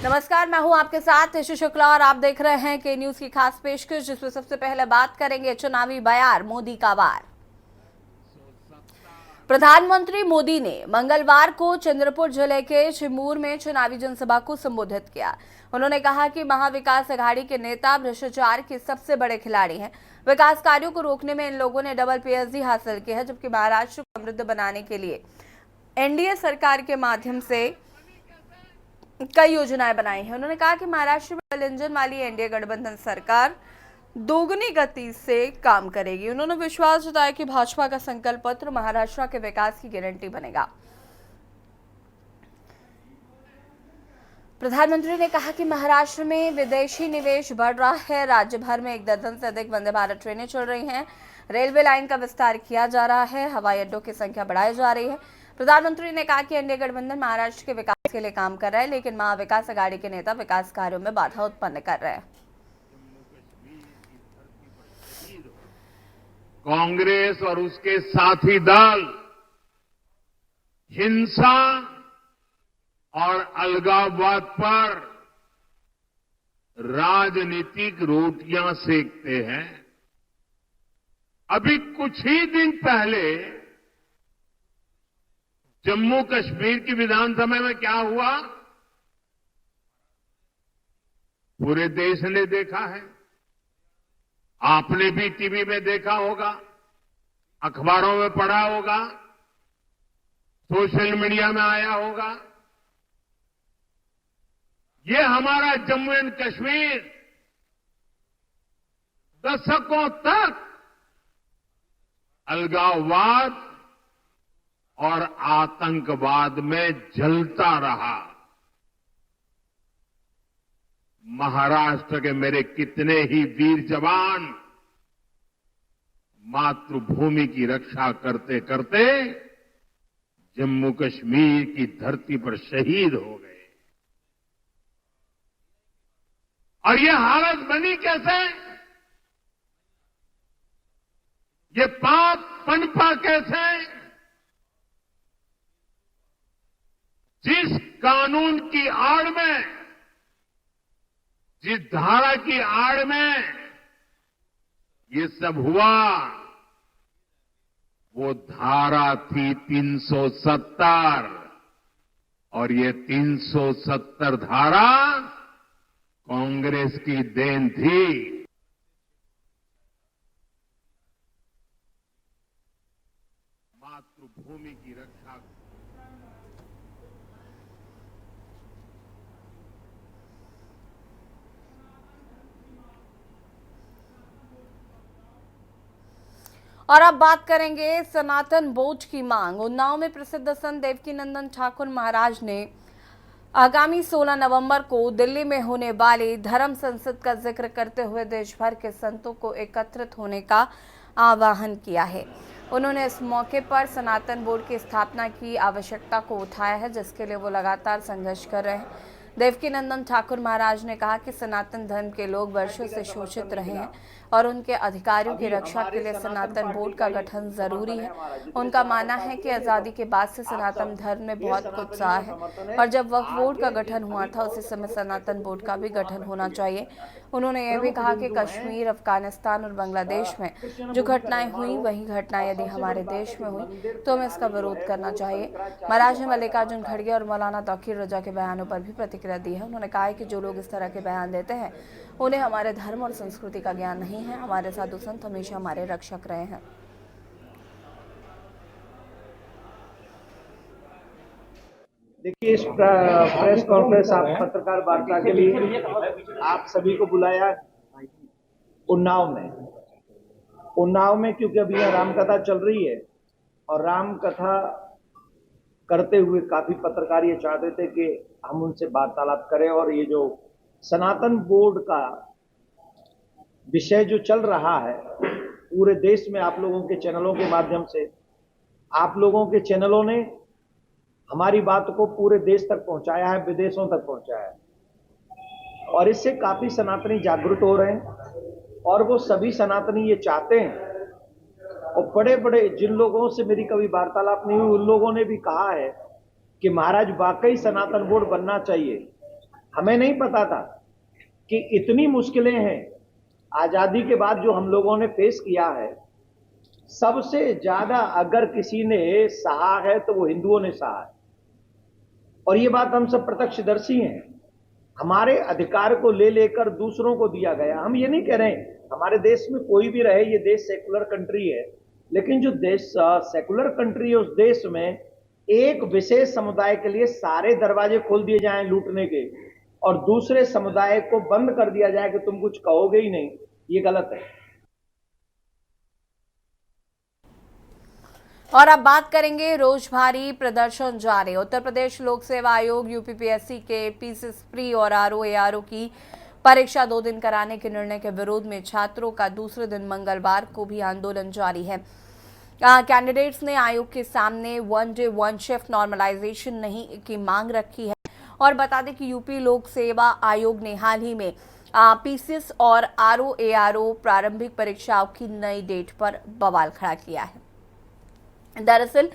नमस्कार, मैं हूं आपके साथ ऋषि शुक्ला और आप देख रहे हैं के न्यूज की खास पेशकश, जिसमें सबसे पहले बात करेंगे चुनावी बयार मोदी का वार। प्रधानमंत्री मोदी ने मंगलवार को चंद्रपुर जिले के चिमूर में चुनावी जनसभा को संबोधित किया। उन्होंने कहा कि महाविकास अघाड़ी के नेता भ्रष्टाचार के सबसे बड़े खिलाड़ी हैं। विकास कार्यों को रोकने में इन लोगों ने डबल पीएचडी हासिल की है, जबकि महाराष्ट्र को समृद्ध बनाने के लिए एनडीए सरकार के माध्यम से कई योजनाएं बनाई हैं। उन्होंने कहा कि महाराष्ट्र में डबल इंजन वाली एनडीए गठबंधन सरकार दोगुनी गति से काम करेगी। उन्होंने विश्वास जताया कि भाजपा का संकल्प पत्र महाराष्ट्र के विकास की गारंटी बनेगा। प्रधानमंत्री ने कहा कि महाराष्ट्र में विदेशी निवेश बढ़ रहा है। राज्य भर में 1 दर्जन से अधिक वंदे भारत ट्रेनें चल रही हैं। रेलवे लाइन का विस्तार किया जा रहा है। हवाई अड्डों की संख्या बढ़ाई जा रही है। प्रधानमंत्री ने कहा कि एनडीए गठबंधन महाराष्ट्र के विकास के लिए काम कर रहा है, लेकिन महाविकास अघाड़ी के नेता विकास कार्यों में बाधा उत्पन्न कर रहे हैं। कांग्रेस और उसके साथी दल हिंसा और अलगाववाद पर राजनीतिक रोटियां सेकते हैं। अभी कुछ ही दिन पहले जम्मू कश्मीर की विधानसभा में क्या हुआ, पूरे देश ने देखा है। आपने भी टीवी में देखा होगा, अखबारों में पढ़ा होगा, सोशल मीडिया में आया होगा। ये हमारा जम्मू एंड कश्मीर दशकों तक अलगाववाद और आतंकवाद में जलता रहा। महाराष्ट्र के मेरे कितने ही वीर जवान मातृभूमि की रक्षा करते करते जम्मू कश्मीर की धरती पर शहीद हो गए। और ये हालत बनी कैसे? ये पाप पनपा कैसे? जिस कानून की आड़ में, जिस धारा की आड़ में ये सब हुआ, वो धारा थी 370। और ये 370 धारा कांग्रेस की देन थी। मातृभूमि की रक्षा। और अब बात करेंगे सनातन बोर्ड की मांग। उन्नाव में प्रसिद्ध संत देवकीनंदन ठाकुर महाराज ने आगामी 16 नवंबर को दिल्ली में होने वाली धर्म संसद का जिक्र करते हुए देश भर के संतों को एकत्रित होने का आह्वान किया है। उन्होंने इस मौके पर सनातन बोर्ड की स्थापना की आवश्यकता को उठाया है, जिसके लिए वो लगातार संघर्ष कर रहे हैं। देवकीनंदन ठाकुर महाराज ने कहा कि सनातन धर्म के लोग वर्षों से शोषित रहे हैं और उनके अधिकारों की रक्षा के लिए सनातन बोर्ड का गठन जरूरी है। उनका मानना है कि आजादी के बाद से सनातन धर्म में बहुत उत्साह है और जब वक्फ बोर्ड का गठन हुआ था उसी समय सनातन बोर्ड का भी गठन होना चाहिए। उन्होंने यह भी कहा कि कश्मीर, अफगानिस्तान और बांग्लादेश में जो घटनाएं हुई, वही घटनाएं यदि हमारे देश में हुई तो हमें इसका विरोध करना चाहिए। महाराज ने मल्लिकार्जुन खड़गे और मौलाना तौकीर रजा के बयानों पर भी प्रतिक्रिया दी है। उन्होंने कहा है कि जो लोग इस तरह के बयान देते हैं उन्हें हमारे धर्म और संस्कृति का ज्ञान नहीं है। हमारे साधु संत हमेशा हमारे रक्षक रहे हैं। देखिए, इस प्रेस कॉन्फ्रेंस आप पत्रकार वार्ता के लिए आप सभी को बुलाया उन्नाव में क्योंकि अभी यह रामकथा चल रही है और रामकथा करते हुए काफी पत्रकार ये चाहते थे कि हम उनसे वार्तालाप करें। और ये जो सनातन बोर्ड का विषय जो चल रहा है पूरे देश में, आप लोगों के चैनलों के माध्यम से, आप लोगों के चैनलों ने हमारी बात को पूरे देश तक पहुंचाया है, विदेशों तक पहुंचाया है और इससे काफी सनातनी जागरूक हो रहे हैं। और वो सभी सनातनी ये चाहते हैं, और बड़े बड़े जिन लोगों से मेरी कभी वार्तालाप नहीं हुई उन लोगों ने भी कहा है कि महाराज वाकई सनातन बोर्ड बनना चाहिए। हमें नहीं पता था कि इतनी मुश्किलें हैं आजादी के बाद जो हम लोगों ने फेस किया है। सबसे ज्यादा अगर किसी ने सहा है तो वो हिंदुओं ने सहा है, और ये बात हम सब प्रत्यक्षदर्शी हैं। हमारे अधिकार को ले लेकर दूसरों को दिया गया। हम ये नहीं कह रहे हैं हमारे देश में कोई भी रहे, ये देश सेकुलर कंट्री है, लेकिन जो देश सेकुलर कंट्री है उस देश में एक विशेष समुदाय के लिए सारे दरवाजे खोल दिए जाएं लूटने के, और दूसरे समुदाय को बंद कर दिया जाए कि तुम कुछ कहोगे ही नहीं, ये गलत है। और अब बात करेंगे रोज भारी प्रदर्शन जारी। उत्तर प्रदेश लोक सेवा आयोग यूपीपीएससी के पीसीएस प्री और आरओ की परीक्षा 2 दिन कराने के निर्णय के विरोध में छात्रों का दूसरे दिन मंगलवार को भी आंदोलन जारी है। कैंडिडेट्स ने आयोग के सामने 1 डे 1 शिफ्ट नॉर्मलाइजेशन नहीं की मांग रखी है। और बता दें कि यूपी लोक सेवा आयोग ने हाल ही में पीसीएस और आरओ प्रारंभिक परीक्षाओं की नई डेट पर बवाल खड़ा किया है। दरअसल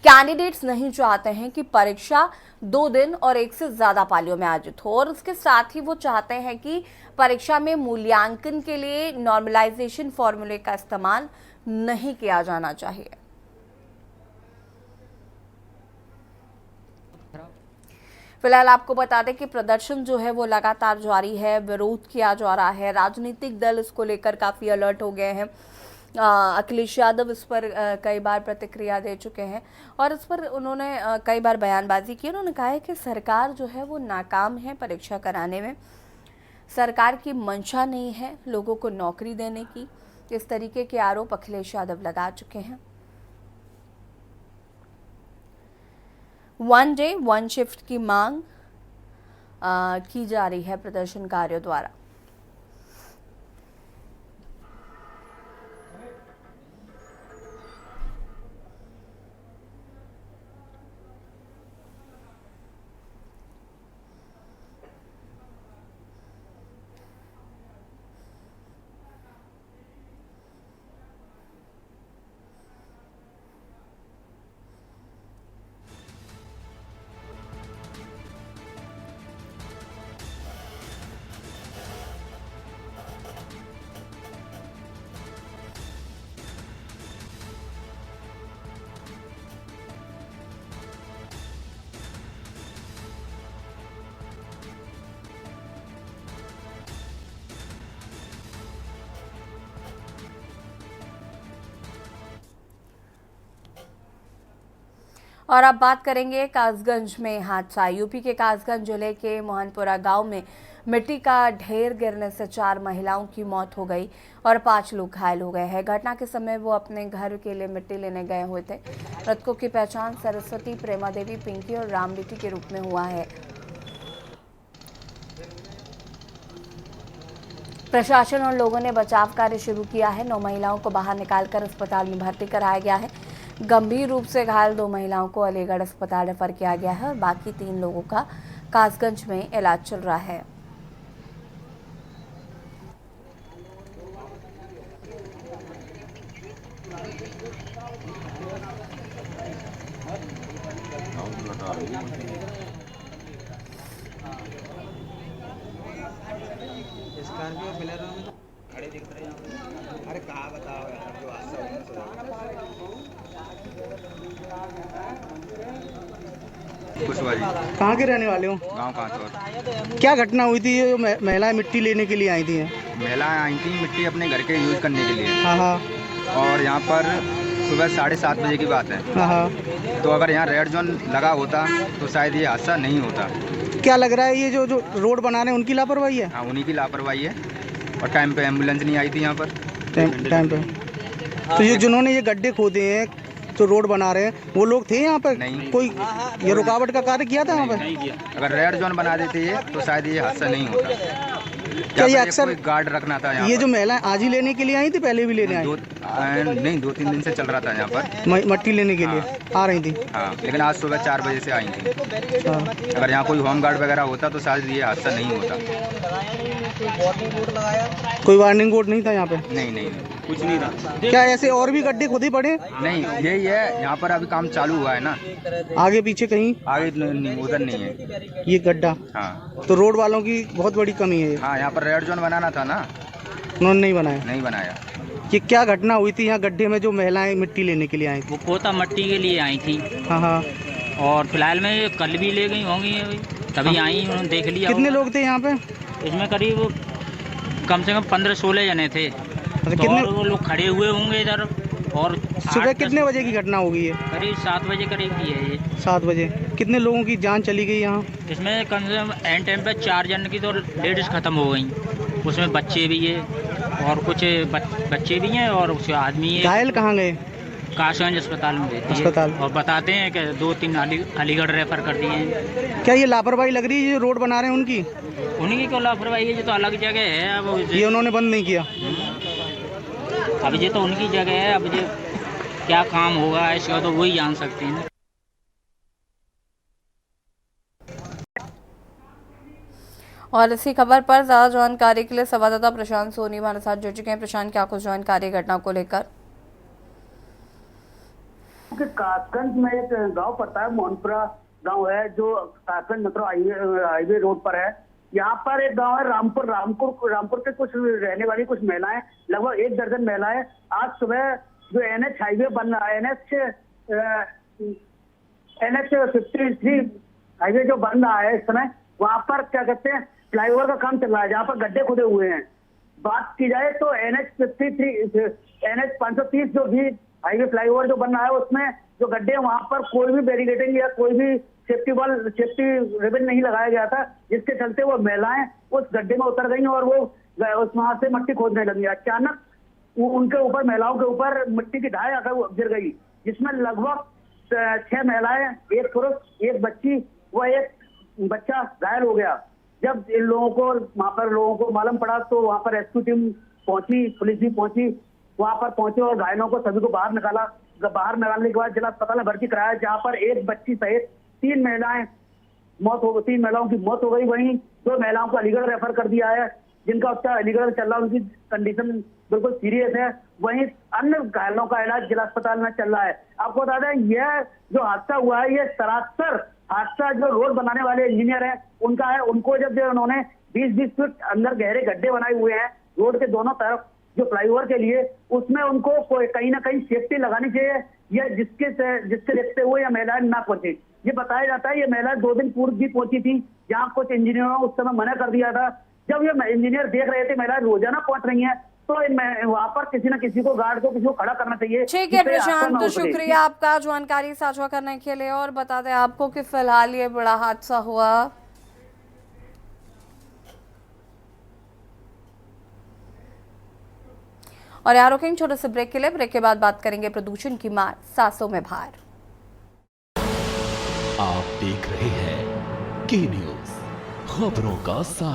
कैंडिडेट्स नहीं चाहते हैं कि परीक्षा 2 दिन और 1 से ज्यादा पालियों में आयोजित हो, और उसके साथ ही वो चाहते हैं कि परीक्षा में मूल्यांकन के लिए नॉर्मलाइजेशन फॉर्मूले का इस्तेमाल नहीं किया जाना चाहिए। फिलहाल आपको बता दें कि प्रदर्शन जो है वो लगातार जारी है, विरोध किया जा रहा है। राजनीतिक दल इसको लेकर काफी अलर्ट हो गए हैं। अखिलेश यादव इस पर कई बार प्रतिक्रिया दे चुके हैं और इस पर उन्होंने कई बार बयानबाजी की। उन्होंने कहा है कि सरकार जो है वो नाकाम है परीक्षा कराने में। सरकार की मंशा नहीं है लोगों को नौकरी देने की। इस तरीके के आरोप अखिलेश यादव लगा चुके हैं। 1 डे 1 शिफ्ट की मांग की जा रही है प्रदर्शनकारियों द्वारा। और अब बात करेंगे कासगंज में हादसा। यूपी के कासगंज जिले के मोहनपुरा गांव में मिट्टी का ढेर गिरने से 4 महिलाओं की मौत हो गई और 5 लोग घायल हो गए हैं। घटना के समय वो अपने घर के लिए मिट्टी लेने गए हुए थे। मृतकों की पहचान सरस्वती, प्रेमा देवी, पिंकी और राम बेटी के रूप में हुआ है। प्रशासन और लोगों ने बचाव कार्य शुरू किया है। 9 महिलाओं को बाहर निकालकर अस्पताल में भर्ती कराया गया है। गंभीर रूप से घायल 2 महिलाओं को अलीगढ़ अस्पताल रेफर किया गया है और बाकी 3 लोगों का कासगंज में इलाज चल रहा है। खड़े दिख रहे हैं। अरे कहाँ बताओ यार, जो हादसा कुशवाहा जी। कहाँ के रहने वाले हो? गांव कांचौर। क्या घटना हुई थी? ये महिलाएं मिट्टी लेने के लिए आई थी। महिलाएं आई थी मिट्टी अपने घर के यूज करने के लिए। हाँ हाँ। और यहाँ पर सुबह 7:30 बजे की बात है। हाँ हाँ। तो अगर यहाँ रेड जोन लगा होता तो शायद ये हादसा नहीं होता। क्या लग रहा है ये जो रोड बना रहे हैं उनकी लापरवाही है? हाँ, उन्हीं की लापरवाही है। और टाइम पे एम्बुलेंस नहीं आई थी यहाँ पर। टाइम पे। तो ये जिन्होंने ये गड्ढे खोदे हैं तो रोड बना रहे हैं, वो लोग थे यहाँ पर? नहीं। कोई ये रुकावट का कार्य किया था यहाँ पर? नहीं किया। अगर रेड जोन बना देते ये तो शायद ये हादसा नहीं होता। क्या ये अक्सर गार्ड रखना था यहाँ? ये जो महिलाएं आज ही लेने के लिए आई थी, पहले भी लेने आई? नहीं, 2-3 दिन से चल रहा था यहाँ पर। मट्टी लेने के लिए आ रही थी। हाँ, लेकिन आज सुबह 4 बजे से आई थी। हाँ। अगर यहाँ कोई होम गार्ड वगैरह होता तो शायद ये हादसा नहीं होता। कोई वार्निंग बोर्ड नहीं था यहाँ पे? नहीं। कुछ नहीं रहा। क्या ऐसे और भी गड्ढे खुदे पड़े? नहीं, यही है, यहाँ पर अभी काम चालू हुआ है ना। आगे पीछे कहीं? आगे उधर नहीं है ये गड्ढा। हाँ। तो रोड वालों की बहुत बड़ी कमी है। हाँ, यहाँ पर रेड जोन बनाना था ना, उन्होंने नहीं बनाया। नहीं बनाया। ये क्या घटना हुई थी यहाँ गड्ढे में जो महिलाएं मिट्टी लेने के लिए आई थी? वो पोता मट्टी के लिए आई थी। हाँ हाँ। और फिलहाल में कल भी ले गई होंगी अभी, तभी आई, उन्होंने देख लिया। कितने लोग थे यहाँ पे? इसमें करीब कम से कम 15-16 जने थे। अच्छा, तो कितने और वो लोग खड़े हुए होंगे इधर। और सुबह कितने बजे की घटना होगी ये? करीब 7 बजे करीब की है ये। 7 बजे। कितने लोगों की जान चली गई यहाँ? इसमें कम से कम एंड टाइम पे 4 जन की तो लेडीज खत्म हो गई, उसमें बच्चे भी है और कुछ बच्चे भी हैं और कुछ आदमी है। घायल कहाँ गए? कासगंज अस्पताल में रहती है। अस्पताल। और बताते हैं कि 2-3 अलीगढ़ रेफर कर दिए हैं। क्या ये लापरवाही लग रही है जो रोड बना रहे हैं उनकी? उन्हीं की क्यों लापरवाही है, ये तो अलग जगह है। अब ये उन्होंने बंद नहीं किया। अब ये तो उनकी जगह है, अब ये क्या काम होगा इसका तो वही जान सकते हैं ना। और इसी खबर पर ज्यादा जानकारी के लिए संवाददाता प्रशांत सोनी हमारे साथ जुड़ चुके हैं। प्रशांत, क्या कुछ जानकारी घटना को लेकर? कासगंज में एक गांव पड़ता है, मोहनपुरा गांव है, जो कासगंज मतलब हाईवे रोड पर है। यहाँ पर एक गांव है रामपुर के कुछ रहने वाली कुछ महिलाएं, लगभग 1 दर्जन महिलाएं, आज सुबह जो NH हाईवे बन रहा है, NH 53 हाईवे जो बन रहा है इस समय, वहां पर क्या कहते हैं फ्लाईओवर का काम चल रहा है, जहाँ पर गड्ढे खुदे हुए हैं। बात की जाए तो NH 530 जो भी हाईवे फ्लाईओवर जो बन रहा है, उसमें जो गड्ढे वहां पर कोई भी बैरिकेडिंग या कोई भी सेफ्टी रिबन नहीं लगाया गया था, जिसके चलते वो महिलाएं उस गड्ढे में उतर गई और वो वहां से मिट्टी खोदने लगी। अचानक उनके ऊपर, महिलाओं के ऊपर मिट्टी की ढाई आकर गिर गई, जिसमें लगभग 6 महिलाएं, 1 पुरुष, 1 बच्ची व 1 बच्चा घायल हो गया। जब इन लोगों को वहां पर लोगों को मालूम पड़ा तो वहां पर रेस्क्यू टीम पहुंची, पुलिस भी पहुंची, वहां पर पहुंचे और घायलों को सभी को बाहर निकाला। बाहर निकालने के बाद जिला अस्पताल में भर्ती कराया, जहां पर 1 बच्ची सहित 3 महिलाओं की मौत हो गई। वहीं 2 महिलाओं को अलीगढ़ रेफर कर दिया है, जिनका उपचार अलीगढ़ में चल रहा है, उनकी कंडीशन बिल्कुल सीरियस है। वहीं अन्य घायलों का इलाज जिला अस्पताल में चल रहा है। आपको बता दें, यह जो हादसा हुआ है, यह सरासर हादसा जो रोड बनाने वाले इंजीनियर है उनका है। उनको जब उन्होंने 20-20 फीट अंदर गहरे गड्ढे बनाए हुए हैं रोड के दोनों तरफ जो फ्लाईओवर के लिए, उसमें उनको कहीं ना कहीं सेफ्टी लगानी चाहिए, या जिसके देखते हुए यह महिलाएं ना पहुंचे। ये बताया जाता है ये महिलाएं 2 दिन पूर्व भी पहुंची थी, जहां कुछ इंजीनियरों ने उस समय मना कर दिया था। जब ये इंजीनियर देख रहे थे महिलाएं रोजाना पहुंच रही हैं, तो वहां पर किसी न किसी को, गार्ड को, किसी को खड़ा करना चाहिए। ठीक है प्रशांत, तो शुक्रिया आपका जानकारी साझा करने के लिए। और बता दें आपको कि फिलहाल ये बड़ा हादसा हुआ। और यहाँ रुकेंगे छोटे से ब्रेक के लिए। ब्रेक के बाद बात करेंगे प्रदूषण की मार, सांसों में भार। आप देख रहे हैं के न्यूज़, खबरों का सारा।